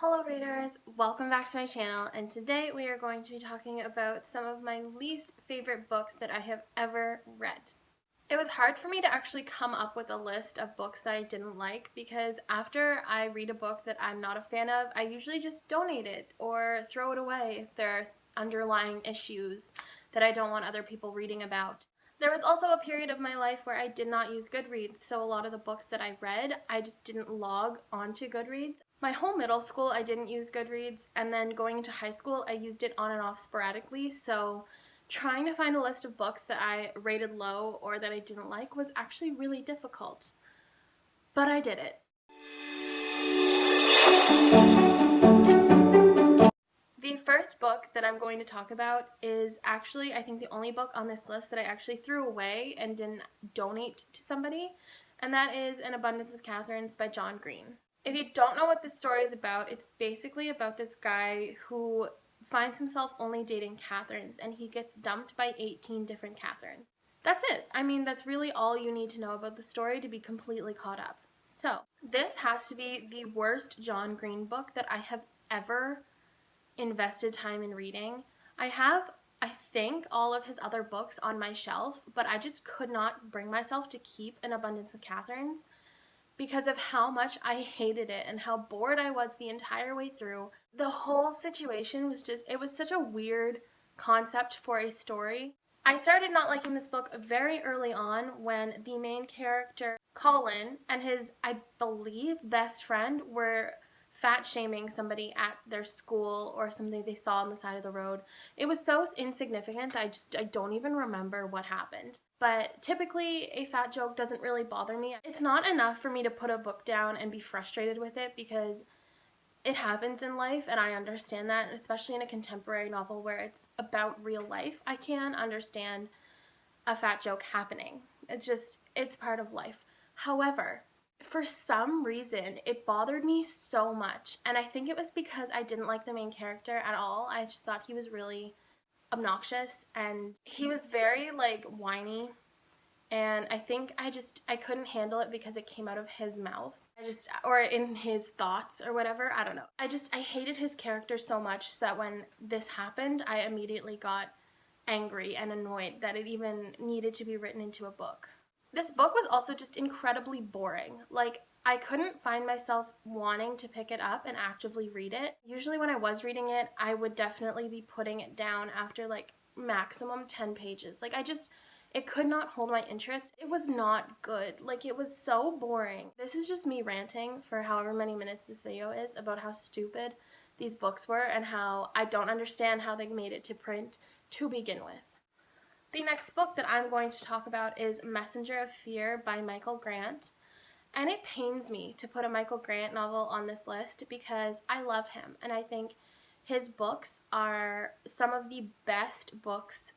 Hello readers, welcome back to my channel, and today we are going to be talking about some of my least favorite books that I have ever read. It was hard for me to actually come up with a list of books that I didn't like because after I read a book that I'm not a fan of, I usually just donate it or throw it away if there are underlying issues that I don't want other people reading about. There was also a period of my life where I did not use Goodreads, so a lot of the books that I read, I just didn't log onto Goodreads. My whole middle school, I didn't use Goodreads, and then going into high school, I used it on and off sporadically, so trying to find a list of books that I rated low or that I didn't like was actually really difficult. But I did it. The first book that I'm going to talk about is actually, I think, the only book on this list that I actually threw away and didn't donate to somebody, and that is An Abundance of Catherines by John Green. If you don't know what this story is about, it's basically about this guy who finds himself only dating Catherines, and he gets dumped by 18 different Catherines. That's it. I mean, that's really all you need to know about the story to be completely caught up. So, this has to be the worst John Green book that I have ever invested time in reading. I think, all of his other books on my shelf, but I just could not bring myself to keep An Abundance of Catherines because of how much I hated it and how bored I was the entire way through. The whole situation was it was such a weird concept for a story. I started not liking this book very early on when the main character, Colin, and his, I believe, best friend were fat shaming somebody at their school or something they saw on the side of the road. It was so insignificant that I don't even remember what happened. But typically a fat joke doesn't really bother me. It's not enough for me to put a book down and be frustrated with it because it happens in life and I understand that, especially in a contemporary novel where it's about real life. I can understand a fat joke happening. It's part of life. However, for some reason, it bothered me so much, and I think it was because I didn't like the main character at all. I just thought he was really obnoxious, and he was very, whiny, and I think I couldn't handle it because it came out of his mouth. Or in his thoughts or whatever, I don't know. I hated his character so much that when this happened, I immediately got angry and annoyed that it even needed to be written into a book. This book was also just incredibly boring. I couldn't find myself wanting to pick it up and actively read it. Usually when I was reading it, I would definitely be putting it down after maximum 10 pages. It could not hold my interest. It was not good. It was so boring. This is just me ranting for however many minutes this video is about how stupid these books were and how I don't understand how they made it to print to begin with. The next book that I'm going to talk about is Messenger of Fear by Michael Grant. And it pains me to put a Michael Grant novel on this list because I love him and I think his books are some of the best books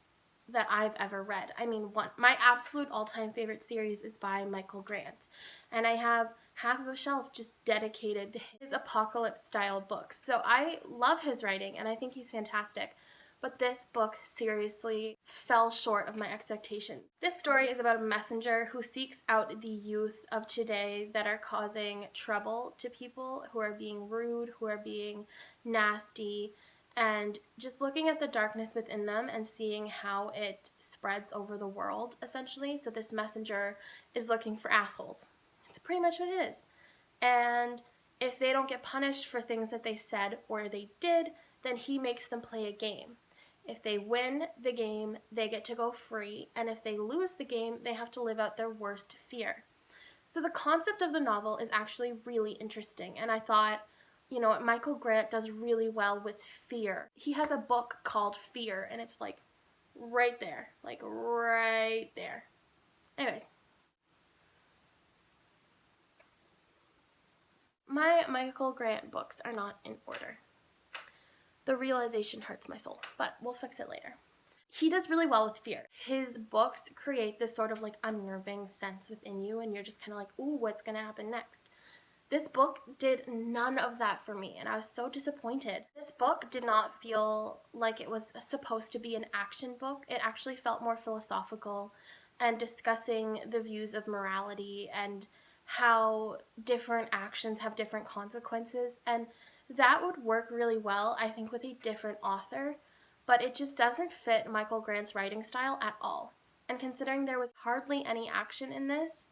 that I've ever read. I mean, my absolute all-time favorite series is by Michael Grant, and I have half of a shelf just dedicated to his apocalypse-style books. So I love his writing, and I think he's fantastic. But this book seriously fell short of my expectations. This story is about a messenger who seeks out the youth of today that are causing trouble to people, who are being rude, who are being nasty, and just looking at the darkness within them and seeing how it spreads over the world, essentially. So this messenger is looking for assholes. It's pretty much what it is. And if they don't get punished for things that they said or they did, then he makes them play a game. If they win the game, they get to go free, and if they lose the game, they have to live out their worst fear. So the concept of the novel is actually really interesting, and I thought, you know what, Michael Grant does really well with fear. He has a book called Fear, and it's right there. Right there. Anyways. My Michael Grant books are not in order. The realization hurts my soul, but we'll fix it later. He does really well with fear. His books create this sort of unnerving sense within you, and you're just kind of ooh, what's gonna happen next? This book did none of that for me, and I was so disappointed. This book did not feel like it was supposed to be an action book. It actually felt more philosophical and discussing the views of morality and how different actions have different consequences, and that would work really well, I think, with a different author, but it just doesn't fit Michael Grant's writing style at all. And considering there was hardly any action in this,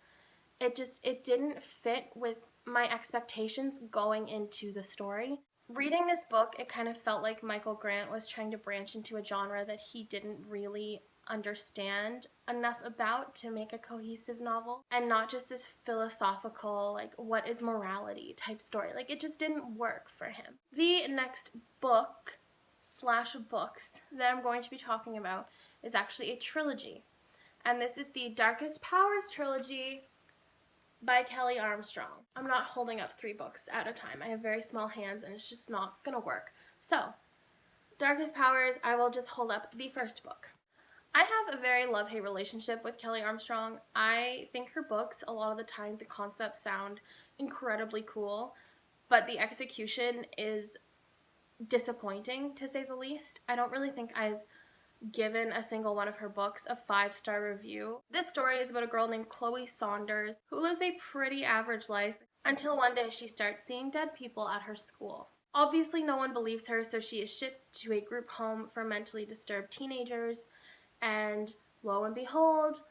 it didn't fit with my expectations going into the story. Reading this book, it kind of felt like Michael Grant was trying to branch into a genre that he didn't really understand enough about to make a cohesive novel, and not just this philosophical, like, what is morality type story. Like, it just didn't work for him. The next book slash books that I'm going to be talking about is actually a trilogy, and this is the Darkest Powers trilogy by Kelly Armstrong. I'm not holding up 3 books at a time. I have very small hands and it's just not gonna work. So, Darkest Powers, I will just hold up the first book. I have a very love-hate relationship with Kelly Armstrong. I think her books, a lot of the time, the concepts sound incredibly cool, but the execution is disappointing, to say the least. I don't really think I've given a single one of her books a 5-star review. This story is about a girl named Chloe Saunders who lives a pretty average life until one day she starts seeing dead people at her school. Obviously, no one believes her, so she is shipped to a group home for mentally disturbed teenagers, and lo and behold,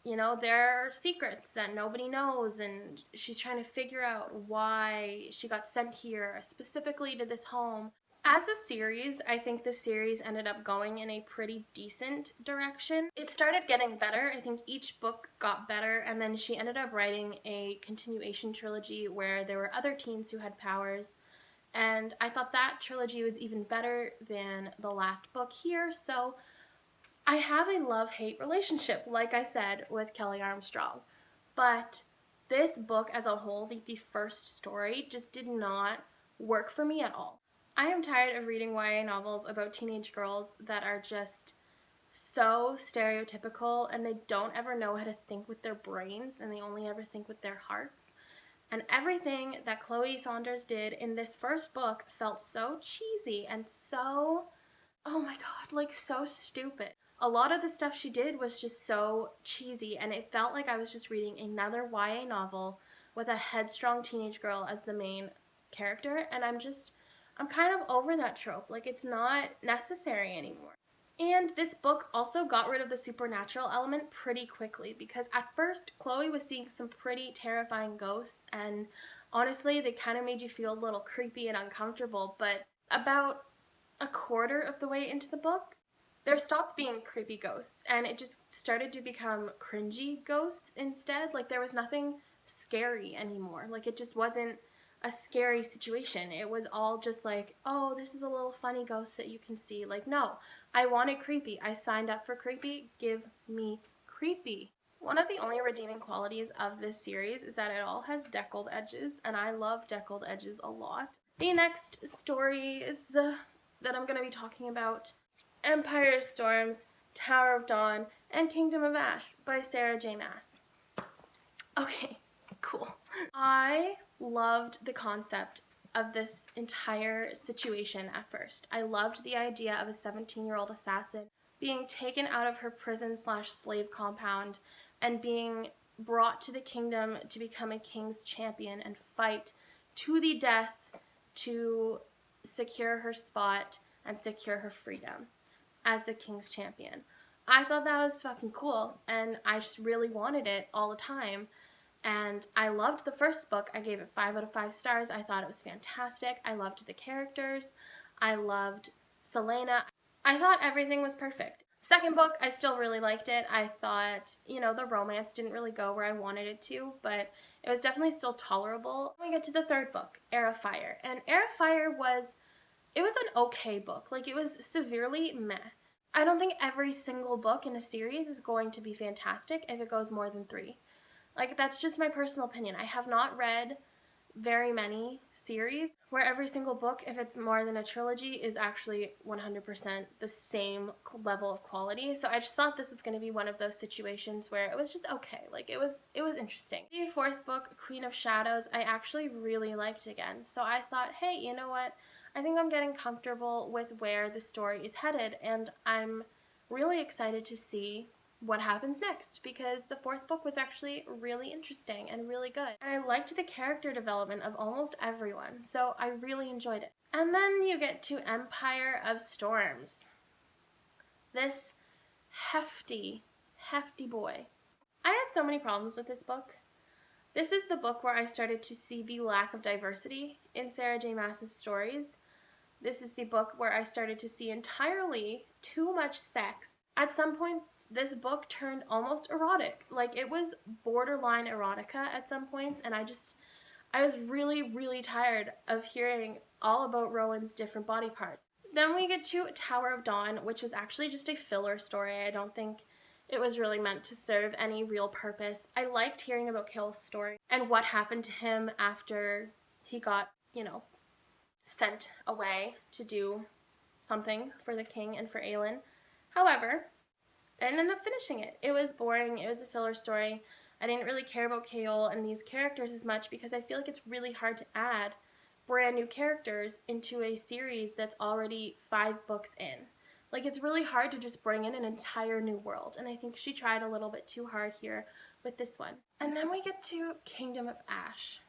there are secrets that nobody knows, and she's trying to figure out why she got sent here, specifically to this home. As a series, I think the series ended up going in a pretty decent direction. It started getting better. I think each book got better, and then she ended up writing a continuation trilogy where there were other teens who had powers, and I thought that trilogy was even better than the last book here, so I have a love-hate relationship, like I said, with Kelly Armstrong. But this book as a whole, the first story, just did not work for me at all. I am tired of reading YA novels about teenage girls that are just so stereotypical, and they don't ever know how to think with their brains, and they only ever think with their hearts. And everything that Chloe Saunders did in this first book felt so cheesy and so, oh my god, like so stupid. A lot of the stuff she did was just so cheesy, and it felt like I was just reading another YA novel with a headstrong teenage girl as the main character, and I'm kind of over that trope. Like, it's not necessary anymore. And this book also got rid of the supernatural element pretty quickly, because at first Chloe was seeing some pretty terrifying ghosts, and honestly they kind of made you feel a little creepy and uncomfortable, but about a quarter of the way into the book, there stopped being creepy ghosts, and it just started to become cringy ghosts instead. Like, there was nothing scary anymore. Like, it just wasn't a scary situation. It was all just like, oh, this is a little funny ghost that you can see. Like, no, I wanted creepy. I signed up for creepy. Give me creepy. One of the only redeeming qualities of this series is that it all has deckled edges, and I love deckled edges a lot. The next story is that I'm going to be talking about: Empire of Storms, Tower of Dawn, and Kingdom of Ash by Sarah J. Maas. Okay, cool. I loved the concept of this entire situation at first. I loved the idea of a 17-year-old assassin being taken out of her prison/slave compound and being brought to the kingdom to become a king's champion and fight to the death to secure her spot and secure her freedom as the king's champion. I thought that was fucking cool, and I just really wanted it all the time. And I loved the first book. I gave it 5 out of 5 stars. I thought it was fantastic. I loved the characters. I loved Selena. I thought everything was perfect. Second book, I still really liked it. I thought, the romance didn't really go where I wanted it to, but it was definitely still tolerable. We get to the third book, Heir of Fire. And Heir of Fire was an okay book. Like, it was severely meh. I don't think every single book in a series is going to be fantastic if it goes more than 3. Like, that's just my personal opinion. I have not read very many series where every single book, if it's more than a trilogy, is actually 100% the same level of quality. So I just thought this was going to be one of those situations where it was just okay. Like, it was interesting. The fourth book, Queen of Shadows, I actually really liked again. So I thought, hey, you know what? I think I'm getting comfortable with where the story is headed, and I'm really excited to see what happens next, because the fourth book was actually really interesting and really good. And I liked the character development of almost everyone, so I really enjoyed it. And then you get to Empire of Storms. This hefty boy. I had so many problems with this book. This is the book where I started to see the lack of diversity in Sarah J. Maas's stories. This is the book where I started to see entirely too much sex. At some point, this book turned almost erotic. Like, it was borderline erotica at some points, and I was really, really tired of hearing all about Rowan's different body parts. Then we get to Tower of Dawn, which was actually just a filler story. I don't think it was really meant to serve any real purpose. I liked hearing about Kale's story and what happened to him after he got, sent away to do something for the king and for Aelin. However, I ended up finishing it. It was boring. It was a filler story. I didn't really care about Kaol and these characters as much because I feel like it's really hard to add brand new characters into a series that's already 5 books in. Like, it's really hard to just bring in an entire new world, and I think she tried a little bit too hard here with this one. And then we get to Kingdom of Ash,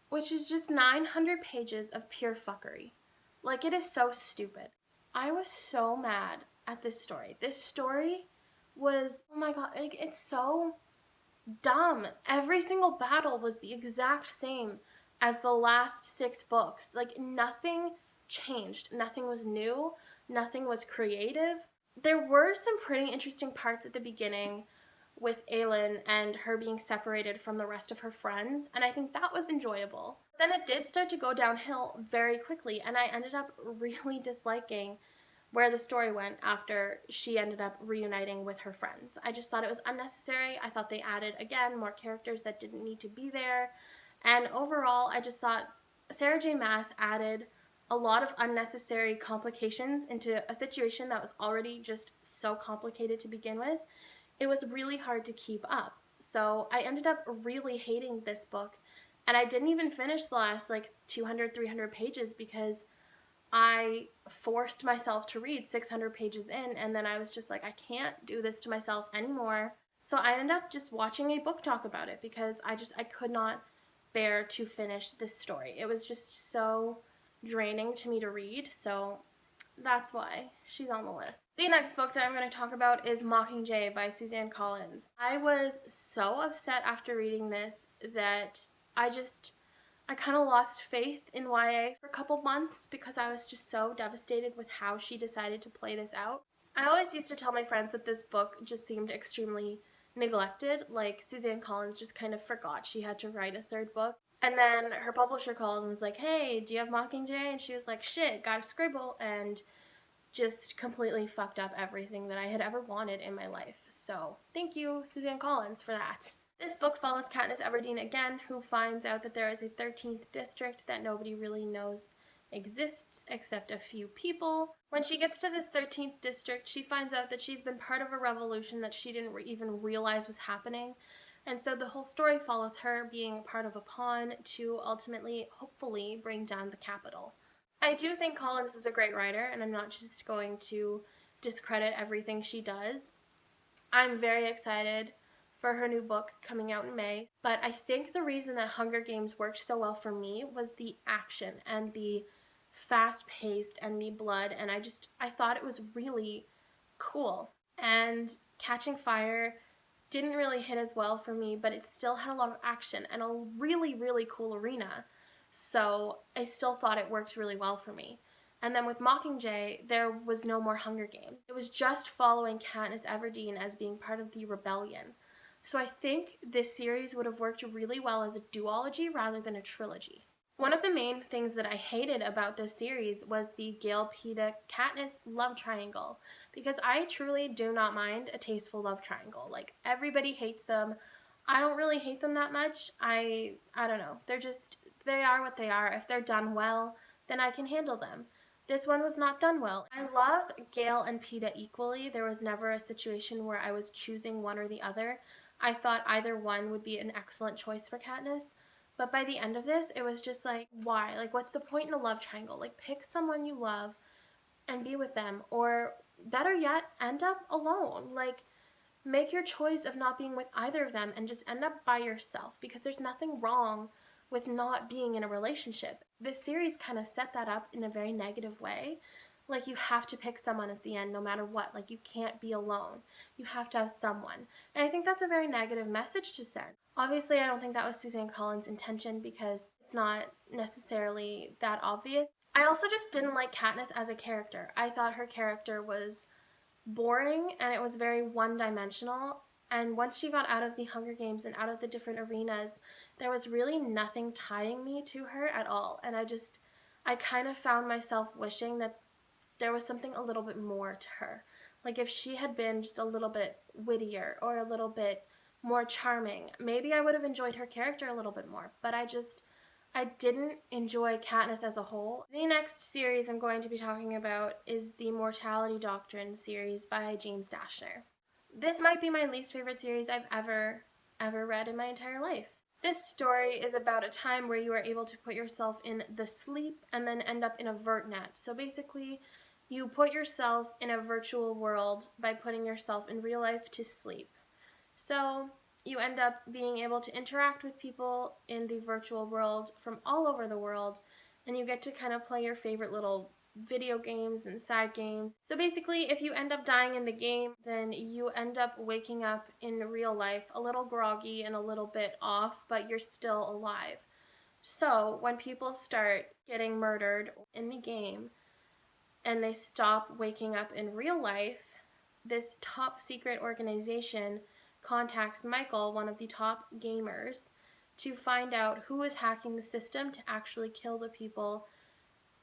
which is just 900 pages of pure fuckery. Like, it is so stupid. I was so mad at this story. This story was, oh my god, like, it's so dumb. Every single battle was the exact same as the last 6 books. Like, nothing changed. Nothing was new. Nothing was creative. There were some pretty interesting parts at the beginning with Aelin and her being separated from the rest of her friends, and I think that was enjoyable. Then it did start to go downhill very quickly, and I ended up really disliking where the story went after she ended up reuniting with her friends. I just thought it was unnecessary. I thought they added, again, more characters that didn't need to be there. And overall, I just thought Sarah J. Maas added a lot of unnecessary complications into a situation that was already just so complicated to begin with. It was really hard to keep up. So I ended up really hating this book. And I didn't even finish the last 200, 300 pages because I forced myself to read 600 pages in, and then I was just like, I can't do this to myself anymore. So I ended up just watching a book talk about it because I could not bear to finish this story. It was just so draining to me to read, so that's why she's on the list. The next book that I'm going to talk about is Mockingjay by Suzanne Collins. I was so upset after reading this that I kind of lost faith in YA for a couple months because I was just so devastated with how she decided to play this out. I always used to tell my friends that this book just seemed extremely neglected, like Suzanne Collins just kind of forgot she had to write a 3rd book. And then her publisher called and was like, hey, do you have Mockingjay? And she was like, shit, gotta scribble, and just completely fucked up everything that I had ever wanted in my life. So thank you, Suzanne Collins, for that. This book follows Katniss Everdeen again, who finds out that there is a 13th district that nobody really knows exists except a few people. When she gets to this 13th district, she finds out that she's been part of a revolution that she didn't even realize was happening. And so the whole story follows her being part of a pawn to ultimately, hopefully, bring down the Capitol. I do think Collins is a great writer, and I'm not just going to discredit everything she does. I'm very excited for her new book coming out in May. But I think the reason that Hunger Games worked so well for me was the action and the fast-paced and the blood, and I thought it was really cool. And Catching Fire didn't really hit as well for me, but it still had a lot of action and a really, really cool arena. So I still thought it worked really well for me. And then with Mockingjay, there was no more Hunger Games. It was just following Katniss Everdeen as being part of the rebellion. So I think this series would have worked really well as a duology rather than a trilogy. One of the main things that I hated about this series was the Gale, Peeta, Katniss love triangle, because I truly do not mind a tasteful love triangle. Like, everybody hates them. I don't really hate them that much. I don't know. They are what they are. If they're done well, then I can handle them. This one was not done well. I love Gale and Peeta equally. There was never a situation where I was choosing one or the other. I thought either one would be an excellent choice for Katniss. But by the end of this, it was just like, why? Like, what's the point in a love triangle? Like, pick someone you love and be with them. Or, better yet, end up alone. Like, make your choice of not being with either of them and just end up by yourself, because there's nothing wrong with not being in a relationship. This series kind of set that up in a very negative way. Like, you have to pick someone at the end no matter what. Like, you can't be alone. You have to have someone. And I think that's a very negative message to send. Obviously, I don't think that was Suzanne Collins' intention, because it's not necessarily that obvious. I also just didn't like Katniss as a character. I thought her character was boring and it was very one-dimensional. And once she got out of the Hunger Games and out of the different arenas, there was really nothing tying me to her at all. And I kind of found myself wishing that there was something a little bit more to her. Like, if she had been just a little bit wittier or a little bit more charming, maybe I would have enjoyed her character a little bit more. But I didn't enjoy Katniss as a whole. The next series I'm going to be talking about is the Mortality Doctrine series by James Dashner. This might be my least favorite series I've ever read in my entire life. This story is about a time where you are able to put yourself in the sleep and then end up in a VertNet. So basically, you put yourself in a virtual world by putting yourself in real life to sleep. So you end up being able to interact with people in the virtual world from all over the world, and you get to kind of play your favorite little video games and side games. So basically, if you end up dying in the game, then you end up waking up in real life a little groggy and a little bit off, but you're still alive. So when people start getting murdered in the game and they stop waking up in real life, this top secret organization contacts Michael, one of the top gamers, to find out who is hacking the system to actually kill the people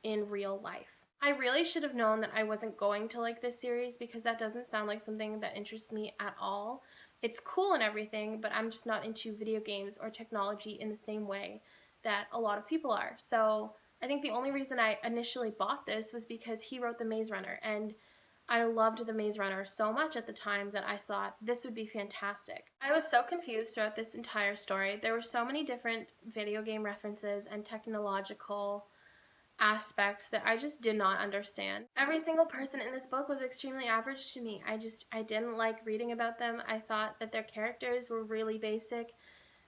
in real life. I really should have known that I wasn't going to like this series, because that doesn't sound like something that interests me at all. It's cool and everything, but I'm just not into video games or technology in the same way that a lot of people are. So I think the only reason I initially bought this was because he wrote The Maze Runner, and I loved The Maze Runner so much at the time that I thought this would be fantastic. I was so confused throughout this entire story. There were so many different video game references and technological aspects that I just did not understand. Every single person in this book was extremely average to me. I didn't like reading about them. I thought that their characters were really basic.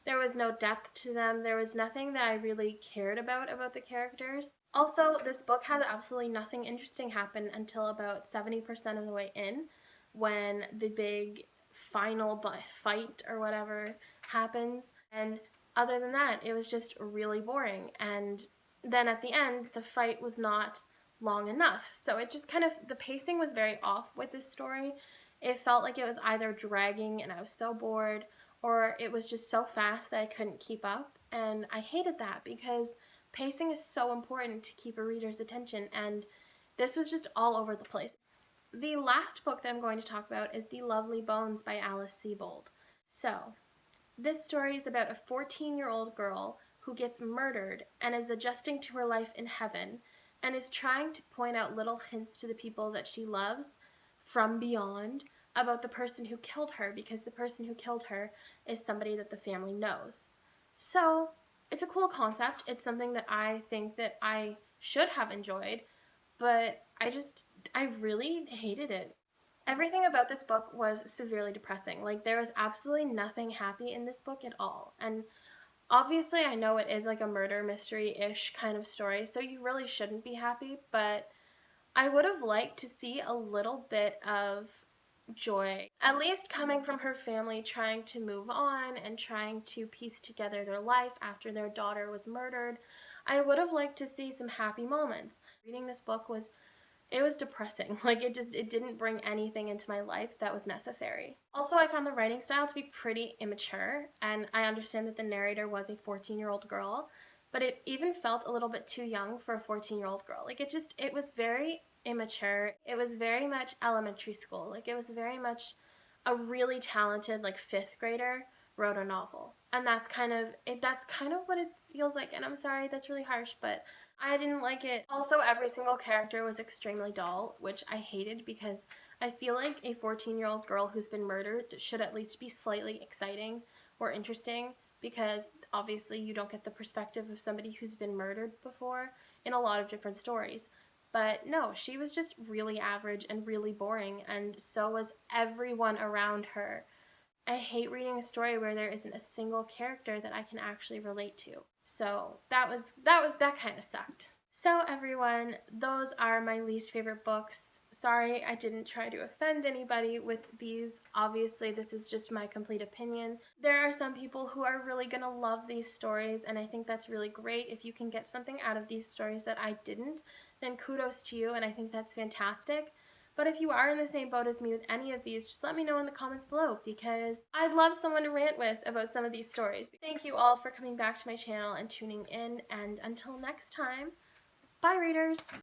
There was no depth to them. There was nothing that I really cared about the characters. Also, this book had absolutely nothing interesting happen until about 70% of the way in, when the big final fight or whatever happens. And other than that, it was just really boring. And then at the end, the fight was not long enough. So it just kind of, the pacing was very off with this story. It felt like it was either dragging and I was so bored, or it was just so fast that I couldn't keep up. And I hated that, because pacing is so important to keep a reader's attention, and this was just all over the place. The last book that I'm going to talk about is The Lovely Bones by Alice Sebold. So, this story is about a 14-year-old girl who gets murdered and is adjusting to her life in heaven, and is trying to point out little hints to the people that she loves from beyond about the person who killed her, because the person who killed her is somebody that the family knows. So, it's a cool concept. It's something that I think that I should have enjoyed, but I really hated it. Everything about this book was severely depressing. Like, there was absolutely nothing happy in this book at all. And obviously, I know it is like a murder mystery-ish kind of story, so you really shouldn't be happy, but I would have liked to see a little bit of joy, at least coming from her family trying to move on and trying to piece together their life after their daughter was murdered. I would have liked to see some happy moments. Reading this book was depressing. Like, it didn't bring anything into my life that was necessary. Also, I found the writing style to be pretty immature, and I understand that the narrator was a 14-year-old girl, but it even felt a little bit too young for a 14-year-old girl. Like, it was very immature. It was very much elementary school. Like, it was very much a really talented, like, 5th grader wrote a novel. And that's kind of what it feels like. And I'm sorry, that's really harsh, but I didn't like it. Also, every single character was extremely dull, which I hated, because I feel like a 14-year-old girl who's been murdered should at least be slightly exciting or interesting, because obviously you don't get the perspective of somebody who's been murdered before in a lot of different stories. But no, she was just really average and really boring, and so was everyone around her. I hate reading a story where there isn't a single character that I can actually relate to. So that kind of sucked. So everyone, those are my least favorite books. Sorry I didn't try to offend anybody with these. Obviously, this is just my complete opinion. There are some people who are really gonna love these stories, and I think that's really great. If you can get something out of these stories that I didn't, then kudos to you, and I think that's fantastic. But if you are in the same boat as me with any of these, just let me know in the comments below, because I'd love someone to rant with about some of these stories. Thank you all for coming back to my channel and tuning in, and until next time, bye readers!